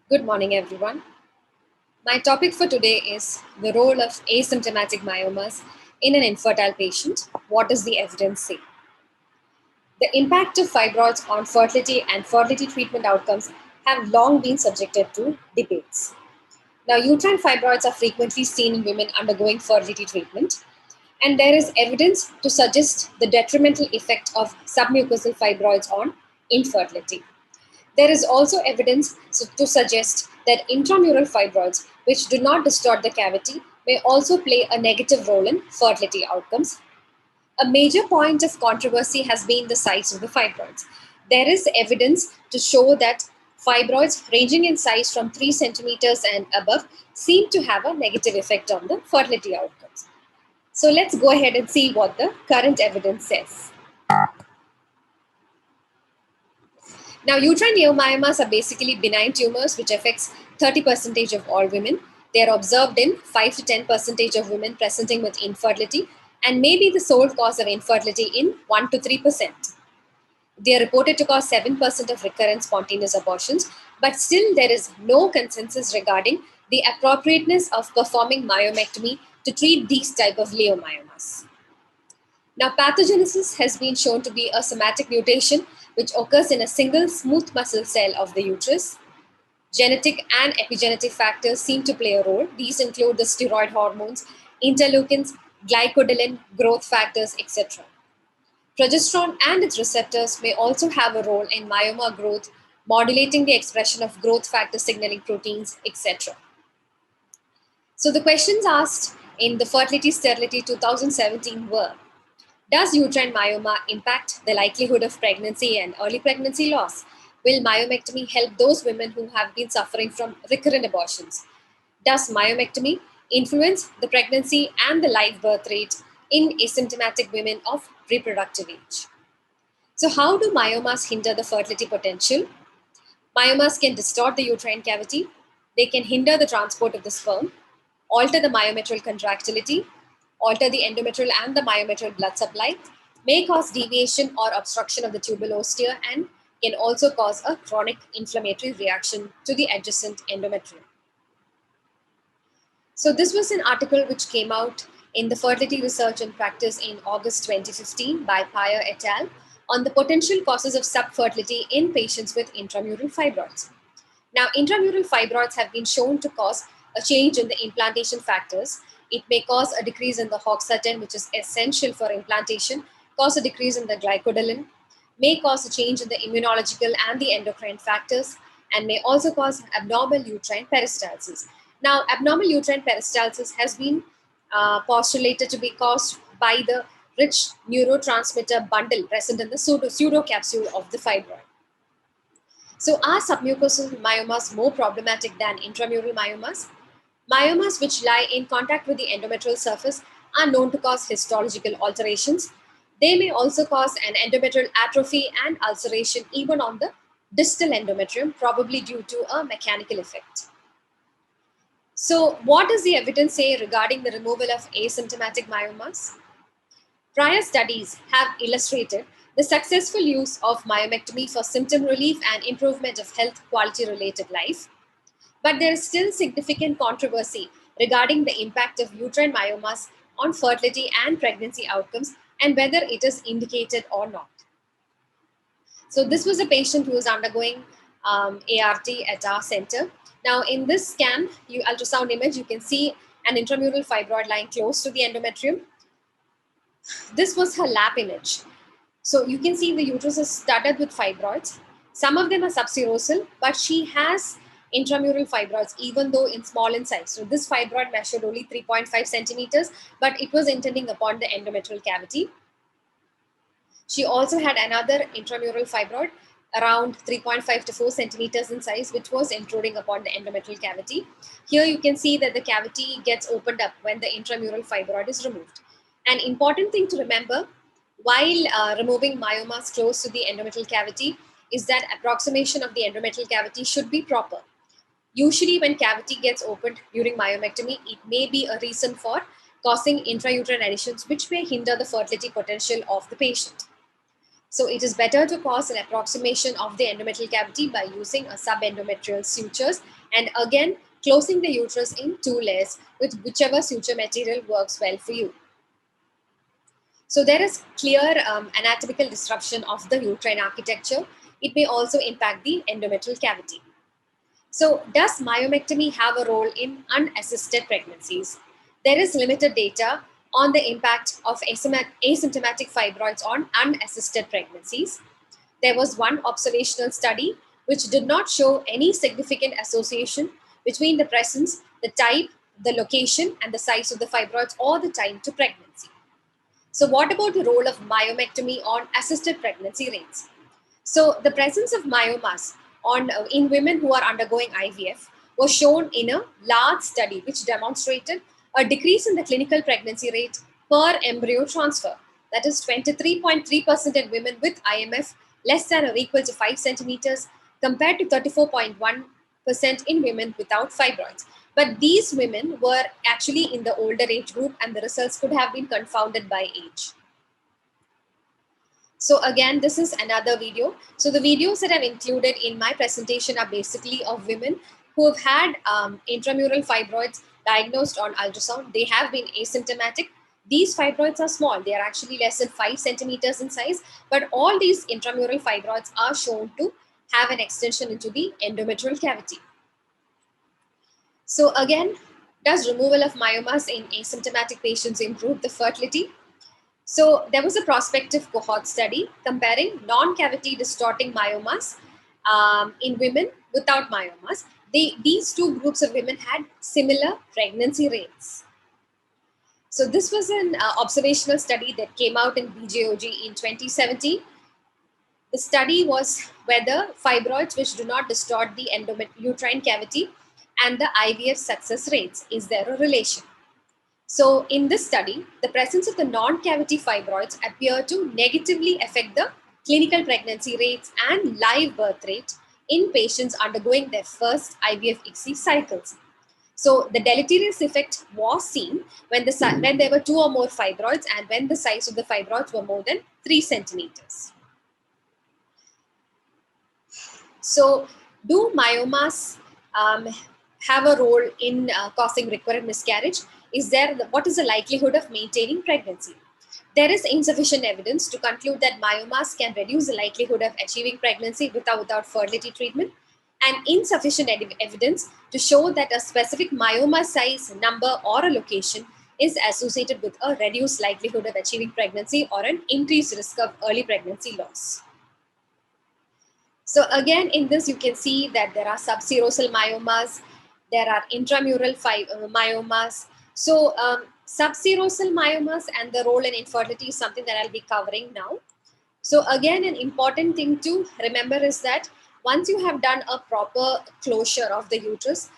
Good morning, everyone. My topic for today is the role of asymptomatic myomas in an infertile patient. What does the evidence say? The impact of fibroids on fertility and fertility treatment outcomes have long been subjected to debates. Now, uterine fibroids are frequently seen in women undergoing fertility treatment, and there is evidence to suggest the detrimental effect of submucosal fibroids on infertility. There is also evidence to suggest that intramural fibroids, which do not distort the cavity, may also play a negative role in fertility outcomes. A major point of controversy has been the size of the fibroids. There is evidence to show that fibroids ranging in size from 3 centimeters and above seem to have a negative effect on the fertility outcomes. So let's go ahead and see what the current evidence says. Now, uterine myomas are basically benign tumors which affects 30% of all women. They are observed in 5 to 10% of women presenting with infertility and may be the sole cause of infertility in 1 to 3%. They are reported to cause 7% of recurrent spontaneous abortions, but still there is no consensus regarding the appropriateness of performing myomectomy to treat these type of leiomyomas. Now, pathogenesis has been shown to be a somatic mutation which occurs in a single smooth muscle cell of the uterus. Genetic and epigenetic factors seem to play a role. These include the steroid hormones, interleukins, glycodelin, growth factors, etc. Progesterone and its receptors may also have a role in myoma growth, modulating the expression of growth factor signaling proteins, etc. So the questions asked in the Fertility Sterility 2017 were, does uterine myoma impact the likelihood of pregnancy and early pregnancy loss? Will myomectomy help those women who have been suffering from recurrent abortions? Does myomectomy influence the pregnancy and the live birth rate in asymptomatic women of reproductive age? So, how do myomas hinder the fertility potential? Myomas can distort the uterine cavity, they can hinder the transport of the sperm, alter the myometrial contractility, alter the endometrial and the myometrial blood supply, may cause deviation or obstruction of the tubal ostia, and can also cause a chronic inflammatory reaction to the adjacent endometrium. So this was an article which came out in the Fertility Research and Practice in August 2015 by Pyer et al. On the potential causes of subfertility in patients with intramural fibroids. Now, intramural fibroids have been shown to cause a change in the implantation factors. It may cause a decrease in the hoxatin, which is essential for implantation, cause a decrease in the glycodelin, may cause a change in the immunological and the endocrine factors, and may also cause abnormal uterine peristalsis. Now, abnormal uterine peristalsis has been postulated to be caused by the rich neurotransmitter bundle present in the pseudocapsule of the fibroid. So, are submucosal myomas more problematic than intramural myomas? Myomas which lie in contact with the endometrial surface are known to cause histological alterations. They may also cause an endometrial atrophy and ulceration even on the distal endometrium, probably due to a mechanical effect. So, what does the evidence say regarding the removal of asymptomatic myomas? Prior studies have illustrated the successful use of myomectomy for symptom relief and improvement of health quality related life. But there is still significant controversy regarding the impact of uterine myomas on fertility and pregnancy outcomes and whether it is indicated or not. So this was a patient who was undergoing ART at our center. Now in this scan, ultrasound image, you can see an intramural fibroid lying close to the endometrium. This was her lap image. So you can see the uterus is studded with fibroids. Some of them are subserosal, but she has intramural fibroids, even though in small in size. So this fibroid measured only 3.5 centimeters, but it was intending upon the endometrial cavity. She also had another intramural fibroid around 3.5 to 4 centimeters in size, which was intruding upon the endometrial cavity. Here you can see that the cavity gets opened up when the intramural fibroid is removed. An important thing to remember while removing myomas close to the endometrial cavity is that approximation of the endometrial cavity should be proper. Usually when cavity gets opened during myomectomy, it may be a reason for causing intrauterine adhesions which may hinder the fertility potential of the patient. So it is better to cause an approximation of the endometrial cavity by using a subendometrial sutures And again, closing the uterus in 2 layers with whichever suture material works well for you. So there is clear anatomical disruption of the uterine architecture. It may also impact the endometrial cavity. So does myomectomy have a role in unassisted pregnancies? There is limited data on the impact of asymptomatic fibroids on unassisted pregnancies. There was one observational study which did not show any significant association between the presence, the type, the location, and the size of the fibroids or the time to pregnancy. So what about the role of myomectomy on assisted pregnancy rates? So the presence of myomas in women who are undergoing IVF was shown in a large study which demonstrated a decrease in the clinical pregnancy rate per embryo transfer. That is 23.3% in women with IMF less than or equal to 5 centimeters compared to 34.1% in women without fibroids. But these women were actually in the older age group and the results could have been confounded by age. So again, this is another video. So the videos that I've included in my presentation are basically of women who have had intramural fibroids diagnosed on ultrasound. They have been asymptomatic. These fibroids are small. They are actually less than 5 centimeters in size, but all these intramural fibroids are shown to have an extension into the endometrial cavity. So again, does removal of myomas in asymptomatic patients improve the fertility? So there was a prospective cohort study comparing non-cavity distorting myomas in women without myomas. These two groups of women had similar pregnancy rates. So this was an observational study that came out in BJOG in 2017. The study was whether fibroids which do not distort the uterine cavity and the IVF success rates. Is there a relation? So in this study, the presence of the non-cavity fibroids appear to negatively affect the clinical pregnancy rates and live birth rate in patients undergoing their first IVF-ICSI cycles. So the deleterious effect was seen when there were 2 or more fibroids and when the size of the fibroids were more than 3 centimeters. So do myomas have a role in causing recurrent miscarriage? What is the likelihood of maintaining pregnancy? There is insufficient evidence to conclude that myomas can reduce the likelihood of achieving pregnancy without fertility treatment, and insufficient evidence to show that a specific myoma size, number, or a location is associated with a reduced likelihood of achieving pregnancy or an increased risk of early pregnancy loss. So again, in this, you can see that there are subserosal myomas, there are intramural myomas. So subserosal myomas and the role in infertility is something that I'll be covering now. So again, an important thing to remember is that once you have done a proper closure of the uterus,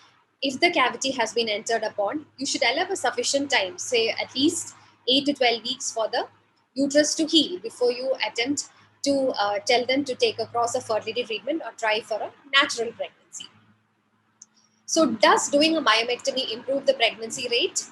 if the cavity has been entered upon, you should allow a sufficient time, say at least 8 to 12 weeks for the uterus to heal before you attempt to tell them to take across a fertility treatment or try for a natural pregnancy. So does doing a myomectomy improve the pregnancy rate?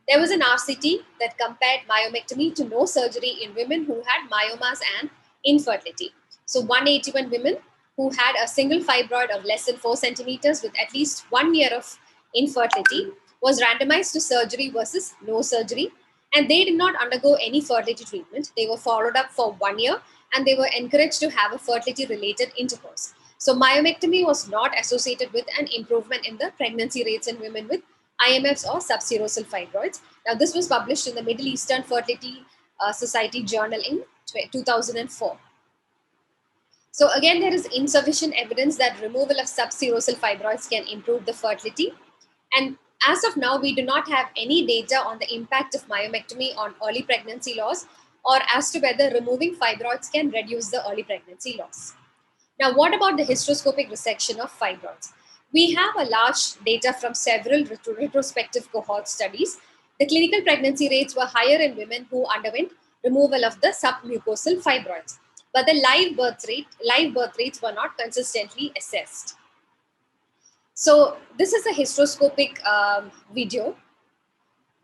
There was an RCT that compared myomectomy to no surgery in women who had myomas and infertility. So 181 women who had a single fibroid of less than 4 centimeters with at least 1 year of infertility was randomized to surgery versus no surgery, and they did not undergo any fertility treatment. They were followed up for 1 year and they were encouraged to have a fertility related intercourse. So myomectomy was not associated with an improvement in the pregnancy rates in women with IMFs or subserosal fibroids. Now this was published in the Middle Eastern Fertility Society Journal in 2004. So again, there is insufficient evidence that removal of subserosal fibroids can improve the fertility. And as of now, we do not have any data on the impact of myomectomy on early pregnancy loss or as to whether removing fibroids can reduce the early pregnancy loss. Now, what about the hysteroscopic resection of fibroids? We have a large data from several retrospective cohort studies. The clinical pregnancy rates were higher in women who underwent removal of the submucosal fibroids, but the live birth rates were not consistently assessed. So this is a hysteroscopic video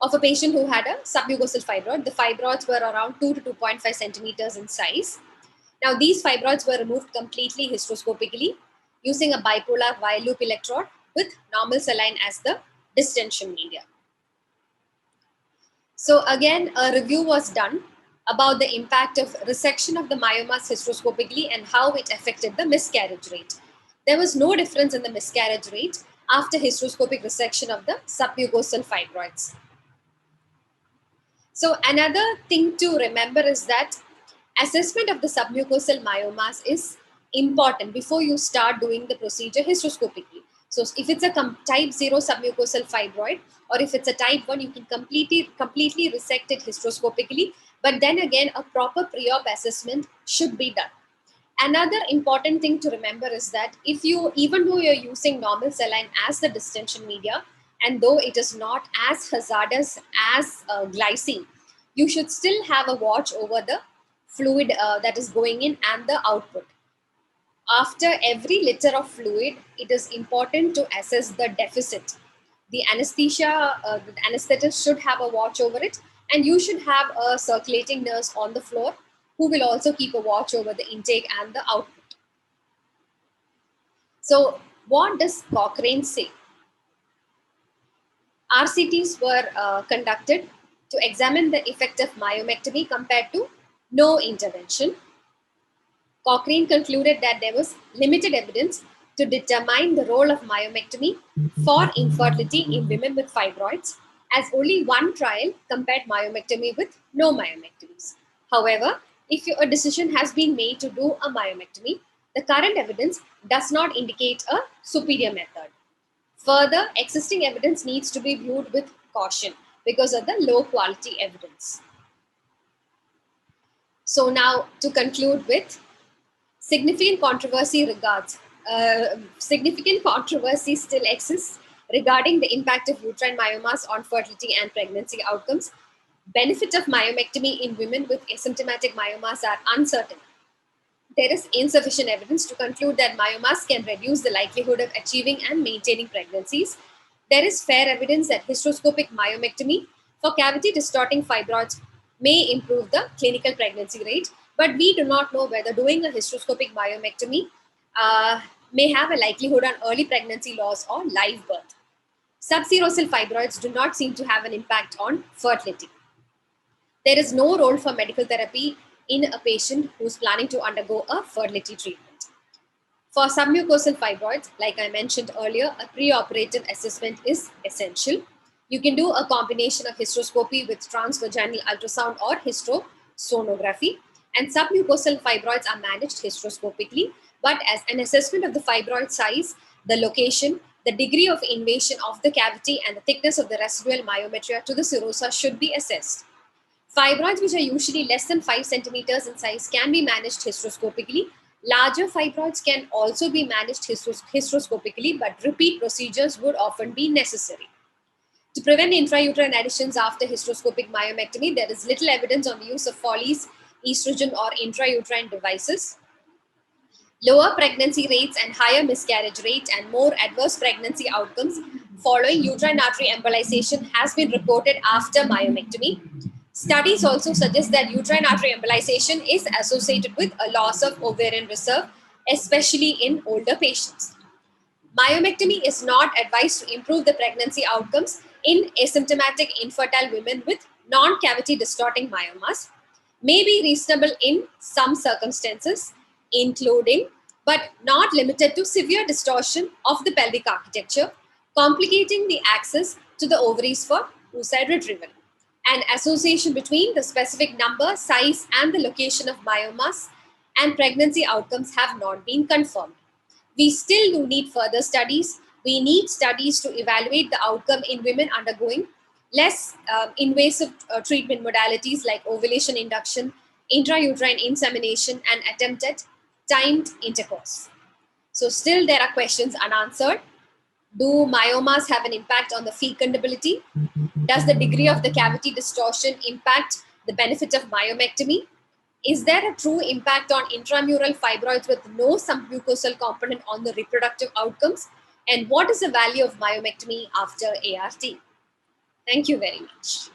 of a patient who had a submucosal fibroid. The fibroids were around 2 to 2.5 centimeters in size. Now, these fibroids were removed completely hysteroscopically using a bipolar wire loop electrode with normal saline as the distension media. So again, a review was done about the impact of resection of the myomas hysteroscopically and how it affected the miscarriage rate. There was no difference in the miscarriage rate after hysteroscopic resection of the submucosal fibroids. So another thing to remember is that assessment of the submucosal myomas is important before you start doing the procedure hysteroscopically. So if it's a type 0 submucosal fibroid, or if it's a type 1, you can completely resect it hysteroscopically. But then again, a proper pre-op assessment should be done. Another important thing to remember is that even though you're using normal saline as the distension media, and though it is not as hazardous as glycine, you should still have a watch over the fluid that is going in and the output. After every liter of fluid, it is important to assess the deficit. The anesthetist should have a watch over it, and you should have a circulating nurse on the floor who will also keep a watch over the intake and the output. So what does Cochrane say? RCTs were conducted to examine the effect of myomectomy compared to no intervention. Cochrane concluded that there was limited evidence to determine the role of myomectomy for infertility in women with fibroids, as only one trial compared myomectomy with no myomectomies. However, if a decision has been made to do a myomectomy, the current evidence does not indicate a superior method. Further, existing evidence needs to be viewed with caution because of the low quality evidence. So now to conclude with significant controversy still exists regarding the impact of uterine myomas on fertility and pregnancy outcomes. Benefit of myomectomy in women with asymptomatic myomas are uncertain. There is insufficient evidence to conclude that myomas can reduce the likelihood of achieving and maintaining pregnancies. There is fair evidence that hysteroscopic myomectomy for cavity distorting fibroids may improve the clinical pregnancy rate, but we do not know whether doing a hysteroscopic myomectomy may have a likelihood on early pregnancy loss or live birth. Subserosal fibroids do not seem to have an impact on fertility. There is no role for medical therapy in a patient who's planning to undergo a fertility treatment. For submucosal fibroids, like I mentioned earlier, a preoperative assessment is essential. You can do a combination of hysteroscopy with transvaginal ultrasound or hysterosonography, and submucosal fibroids are managed hysteroscopically, but as an assessment of the fibroid size, the location, the degree of invasion of the cavity, and the thickness of the residual myometria to the serosa should be assessed. Fibroids, which are usually less than 5 centimeters in size, can be managed hysteroscopically. Larger fibroids can also be managed hysteroscopically, but repeat procedures would often be necessary. To prevent intrauterine additions after hysteroscopic myomectomy, there is little evidence on the use of Foley's, estrogen, or intrauterine devices. Lower pregnancy rates and higher miscarriage rate and more adverse pregnancy outcomes following uterine artery embolization has been reported after myomectomy. Studies also suggest that uterine artery embolization is associated with a loss of ovarian reserve, especially in older patients. Myomectomy is not advised to improve the pregnancy outcomes in asymptomatic infertile women with non-cavity distorting myomas. May be reasonable in some circumstances, including but not limited to severe distortion of the pelvic architecture, complicating the access to the ovaries for oocyte retrieval. An association between the specific number, size, and the location of myomas and pregnancy outcomes have not been confirmed. We still do need further studies. We need studies to evaluate the outcome in women undergoing less invasive treatment modalities like ovulation induction, intrauterine insemination, and attempted timed intercourse. So still there are questions unanswered. Do myomas have an impact on the fecundability? Does the degree of the cavity distortion impact the benefit of myomectomy? Is there a true impact on intramural fibroids with no submucosal component on the reproductive outcomes? And what is the value of myomectomy after ART? Thank you very much.